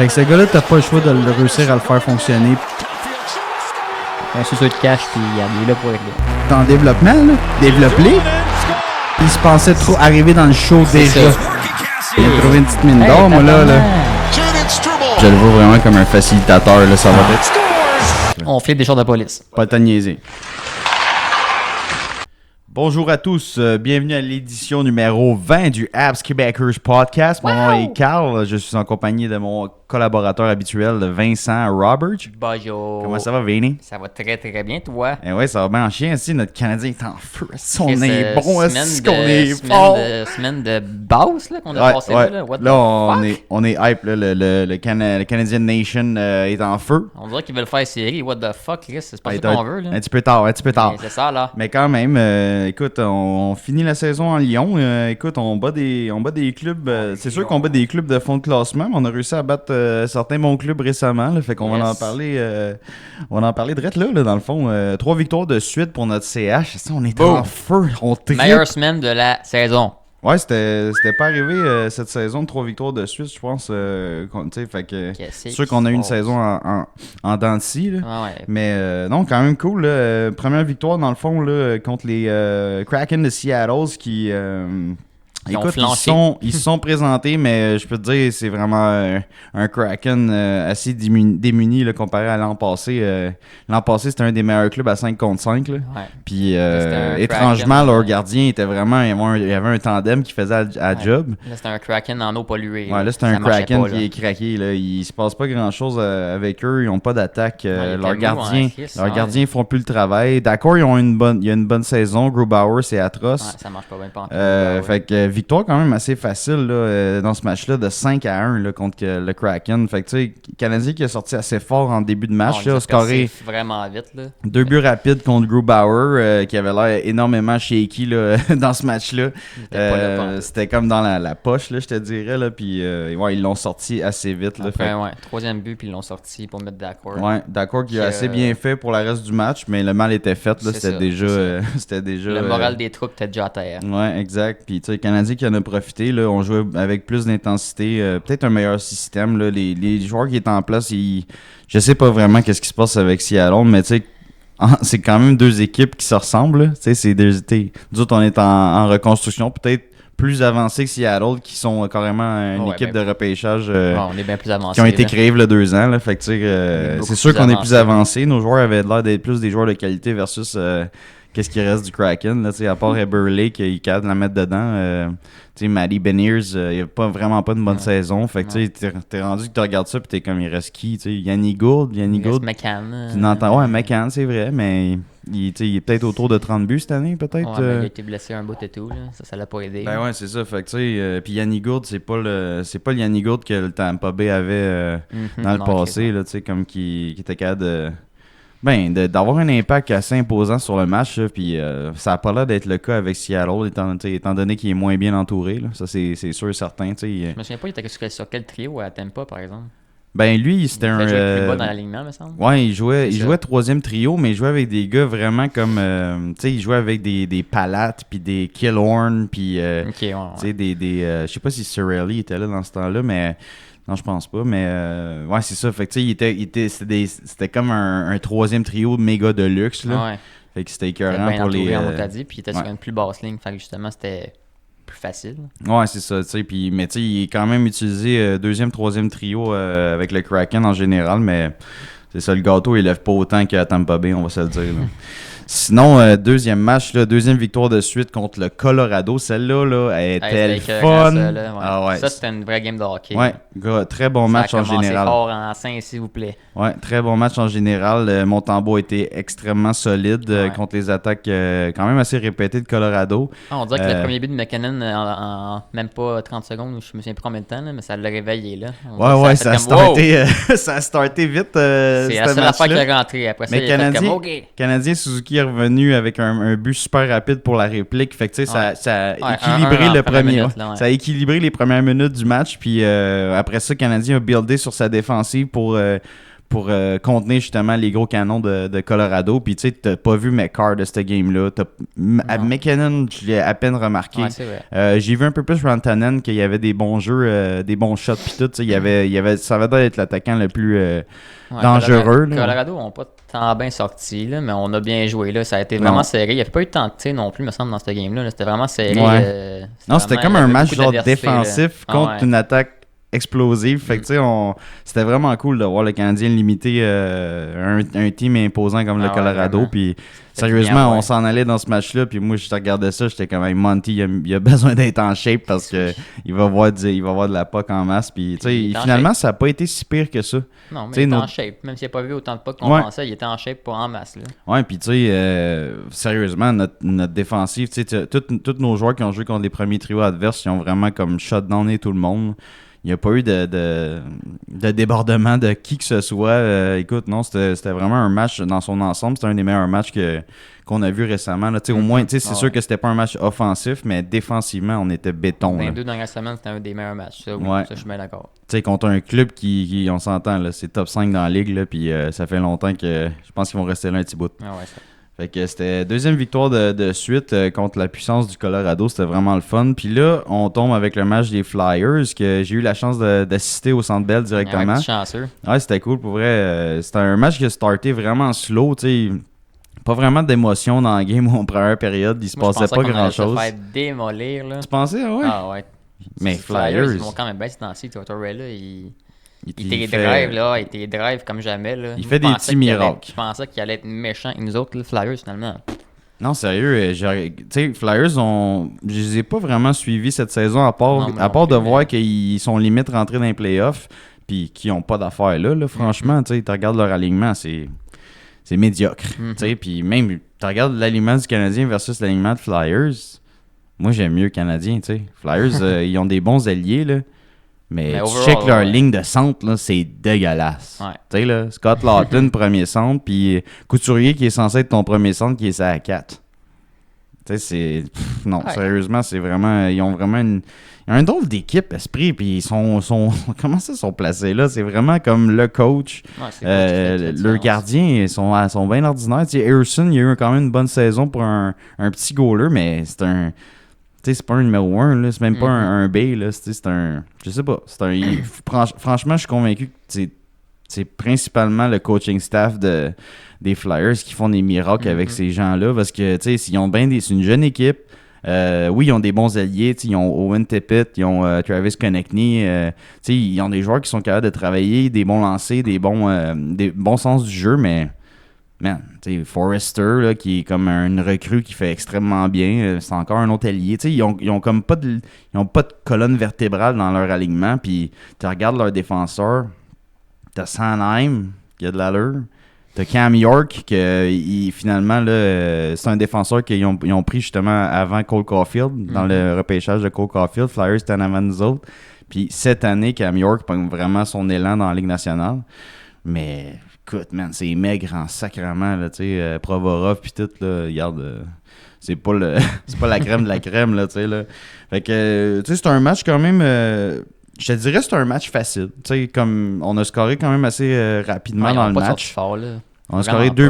Avec ce gars-là, t'as pas le choix de le réussir à le faire fonctionner. C'est sûr de cash, puis il est là pour régler. T'es en développement, là. Développé. Il se pensait trop arriver dans le show déjà. Il a trouvé une petite mine d'or, moi, là. Je le vois vraiment comme un facilitateur, là. Ça va être. On flippe des choses de police. Pas le temps de niaiser. Bonjour à tous, bienvenue à l'édition numéro 20 du Abs Québecers Podcast. Mon nom est Carl, je suis en compagnie de mon collaborateur habituel, Vincent Robert. Bonjour. Comment ça va, Vinny? Ça va très très bien, toi? Eh ouais, ça va bien en chien ici, notre Canadien est en feu. On Chris, est bon, est-ce qu'on est fort? fort? Semaine de basse là, qu'on a passé là. What là the fuck? on est hype, là. Le Canadian Nation est en feu. On dirait qu'ils veulent faire série. What the fuck, Chris? C'est pas Ouais, ça qu'on veut, là. Un petit peu tard. Mais c'est ça, là. Mais quand même, écoute, on finit la saison en Lyon. Écoute, on bat des clubs. C'est sûr qu'on bat des clubs de fond de classement, mais on a réussi à battre certains bons clubs récemment. Là, fait qu'on va en parler. On va en parler direct là, dans le fond. 3 victoires de suite pour notre CH. Ça, on est en feu. On tripe. Meilleure semaine de la saison. Ouais, c'était pas arrivé cette saison de 3 victoires de suite, je pense. Fait que c'est sûr qu'on a eu une saison en dents de scie, là. Ouais. Mais non, quand même cool. Là. Première victoire, dans le fond, là, contre les Kraken de Seattle qui... Écoute, ils se sont présentés, mais je peux te dire, c'est vraiment un Kraken assez démuni là, comparé à l'an passé. L'an passé, c'était un des meilleurs clubs à 5 contre 5. Là. Ouais. Puis, étrangement, leur gardien était vraiment... Il y avait un tandem qui faisait la job. Là, c'était un Kraken en eau polluée. Ouais, là, c'était un Kraken qui est craqué. Là. Il se passe pas grand-chose avec eux. Ils n'ont pas d'attaque. Leurs gardiens font plus le travail. D'accord, il y a une bonne saison. Grubauer, c'est atroce. Ouais, ça marche pas bien. Fait que victoire quand même assez facile là, dans ce match-là de 5-1 là, contre le Kraken. Fait que tu sais, Canadien qui a sorti assez fort en début de match, là, scoré vraiment vite là. 2 buts rapides contre Grubauer qui avait l'air énormément shaky là, dans ce match-là. C'était comme dans la poche là, je te dirais là, puis ouais, ils l'ont sorti assez vite là. Après, ouais, 3e but puis ils l'ont sorti pour mettre d'accord. Ouais, d'accord qui a assez bien fait pour le reste du match, mais le mal était fait là, c'était déjà le moral des troupes était déjà à terre. Ouais, exact. Puis tu sais, Canadien qui en a profité, là, on jouait avec plus d'intensité, peut-être un meilleur système. Là, les joueurs qui étaient en place, je sais pas vraiment qu'est-ce qui se passe avec Seattle, mais tu sais, c'est quand même deux équipes qui se ressemblent. Tu sais, nous autres, on est en reconstruction, peut-être plus avancés que Seattle, qui sont carrément une équipe de repêchage on est bien plus avancés, qui ont été créés il y a 2 ans. Là, fait que, tu sais, c'est sûr qu'on est plus avancés. Nos joueurs avaient l'air d'être plus des joueurs de qualité versus qu'est-ce qui reste du Kraken. Là, à part Eberle qui est capable de la mettre dedans. Matty Beniers, il n'a vraiment pas de bonne saison. Fait que t'es rendu que tu regardes ça et t'es comme il reste qui? Yannick Gould. McCann. Ouais, McCann, c'est vrai, mais il est peut-être autour de 30 buts cette année, peut-être. Ouais, il a été blessé un bout et tout. Là. Ça l'a pas aidé. Ben ouais, c'est ça. Fait que puis Yannick Gould, c'est pas le Yannick Gould que le Tampa Bay avait dans le passé, là, comme qui était capable d'avoir un impact assez imposant sur le match, puis ça n'a pas l'air d'être le cas avec Seattle, étant donné qu'il est moins bien entouré. Là. Ça, c'est sûr et certain. Je me souviens pas, il était sur quel trio à Tampa, par exemple? Ben lui, c'était il jouait plus bas dans l'alignement, me semble. Ouais, il jouait 3e trio, mais il jouait avec des gars vraiment comme... il jouait avec des Palates, puis des Killorn, puis... je sais pas si Cirelli était là dans ce temps-là, mais... Non, je pense pas, mais ouais, c'est ça. Fait que c'était comme un 3e trio méga de luxe. Là. Ouais. Fait que c'était écœurant pour les. Puis il était sur une plus basse ligne. Fait que justement, c'était plus facile. Ouais, c'est ça. Mais il est quand même utilisé 2e, 3e trio avec le Kraken en général, mais c'est ça, le gâteau, il lève pas autant qu'à Tampa Bay, on va se le dire. Là. Sinon, deuxième match, là, 2e victoire de suite contre le Colorado. Celle-là, là, elle était le fun. Ça, c'était une vraie game de hockey. Ouais, très bon match en général. Ça a fort en 5, s'il vous plaît. Ouais, très bon match en général. Montembeault a été extrêmement solide contre les attaques quand même assez répétées de Colorado. On dirait que le premier but de McKinnon en même pas 30 secondes, je me souviens plus combien de temps, là, mais ça l'a réveillé. Là. Ça a starté vite. C'est la seule affaire qui est rentrée. Après ça, mais Canadien Suzuki est revenu avec un but super rapide pour la réplique. Fait que tu sais, ça a équilibré le premier. Ça a équilibré les premières minutes du match. Puis après ça, Canadien a buildé sur sa défensive pour pour contenir justement les gros canons de Colorado. Puis tu sais, t'as pas vu McCarr de cette game-là. McKinnon, je l'ai à peine remarqué. Ouais, c'est vrai. J'ai vu un peu plus Rantanen, qu'il y avait des bons jeux, des bons shots. Puis tout, il y avait, ça va être l'attaquant le plus dangereux. Colorado n'ont pas tant bien sorti, là, mais on a bien joué. Là. Ça a été vraiment serré. Il n'y avait pas eu tant de tirs non plus, me semble, dans cette game-là. C'était vraiment serré. Ouais. Non, c'était comme un match genre défensif contre une attaque explosive. Fait que tu sais, c'était vraiment cool de voir le Canadien limiter un team imposant comme le Colorado. Puis sérieusement, on s'en allait dans ce match-là. Puis moi, je regardais ça, j'étais comme, hey, Monty, il a besoin d'être en shape parce que il va voir de la puck en masse. Puis tu sais, finalement, ça n'a pas été si pire que ça. Non, mais il était en shape. Même s'il n'a pas vu autant de puck qu'on pensait, il était en shape pour en masse. Là. Ouais, puis tu sais, sérieusement, notre défensive, tu sais, tous nos joueurs qui ont joué contre les premiers trios adverses, ils ont vraiment comme shutdowné tout le monde. Il n'y a pas eu de débordement de qui que ce soit. Écoute, non, c'était vraiment un match dans son ensemble. C'était un des meilleurs matchs qu'on a vu récemment. Là. Au moins, c'est sûr que c'était pas un match offensif, mais défensivement, on était béton. Dans les 2 dernières semaines, c'était un des meilleurs matchs. Ça, oui, ça je suis bien d'accord. Contre un club qui on s'entend, là, c'est top 5 dans la ligue, puis ça fait longtemps que je pense qu'ils vont rester là un petit bout. Ah ouais, ça. Fait que c'était deuxième victoire de suite contre la puissance du Colorado. C'était vraiment le fun. Puis là, on tombe avec le match des Flyers que j'ai eu la chance d'assister au Centre Bell directement. Ouais, chanceux. Ouais, c'était cool pour vrai. C'était un match qui a starté vraiment slow, tu sais. Pas vraiment d'émotion dans la game en première période. Il se passait pas grand-chose. Se faire démolir, là. Tu pensais? Ah ouais? Ah ouais. Mais Flyers... Ils vont quand même bien se lancer. Tortorella, il était drive comme jamais. Là. Il fait des petits miracles. Je pensais qu'il allait être méchant. Et nous autres, les Flyers, finalement. Non, sérieux. Tu sais, Flyers, je les ai pas vraiment suivis cette saison, à part de voir qu'ils sont limite rentrés dans les playoffs puis qu'ils n'ont pas d'affaires là. Franchement, tu regardes leur alignement, c'est médiocre. Puis même, tu regardes l'alignement du Canadien versus l'alignement de Flyers. Moi, j'aime mieux le Canadien. Flyers, ils ont des bons alliés, là. Mais tu check leur ligne de centre, là, c'est dégueulasse. Ouais. Tu sais, là, Scott Laughton, premier centre, puis Couturier qui est censé être ton premier centre, qui est à 4. Tu sais, c'est... non, sérieusement, c'est vraiment... Ils ont vraiment ils ont un drôle d'équipe, esprit, puis ils sont... Comment ça, ils sont placés là? C'est vraiment comme le coach. Leurs gardiens sont bien ordinaires. Tu sais, Harrison, il a eu quand même une bonne saison pour un petit goaler, mais c'est un... Tu sais, c'est pas un numéro 1, là, c'est même pas un B, là, c'est un... Je sais pas, c'est un... Franchement, je suis convaincu que c'est principalement le coaching staff des Flyers qui font des miracles avec ces gens-là, parce que, tu sais, c'est une jeune équipe. Oui, ils ont des bons alliés, ils ont Owen Tippett, ils ont Travis Konechny, ils ont des joueurs qui sont capables de travailler, des bons lancers, des bons sens du jeu, mais... Man, tu sais, Forrester, là, qui est comme une recrue qui fait extrêmement bien, c'est encore un autre allié. Tu sais, ils ont comme pas de colonne vertébrale dans leur alignement, puis tu regardes leurs défenseurs, t'as Sanheim, qui a de l'allure, t'as Cam York, qui finalement, là, c'est un défenseur qu'ils ont pris justement avant Cole Caulfield, dans le repêchage de Cole Caulfield. Flyers étaient en avant nous autres. Puis cette année, Cam York prend vraiment son élan dans la Ligue nationale. Mais... Écoute, man, c'est maigre en sacrement, là, tu sais, Provorov pis tout, là, regarde, c'est pas la crème de la crème, là, tu sais, là. Fait que, tu sais, c'est un match quand même, je te dirais c'est un match facile, tu sais, comme, on a scoré quand même assez rapidement dans le match. Fort, là. On a scoré 2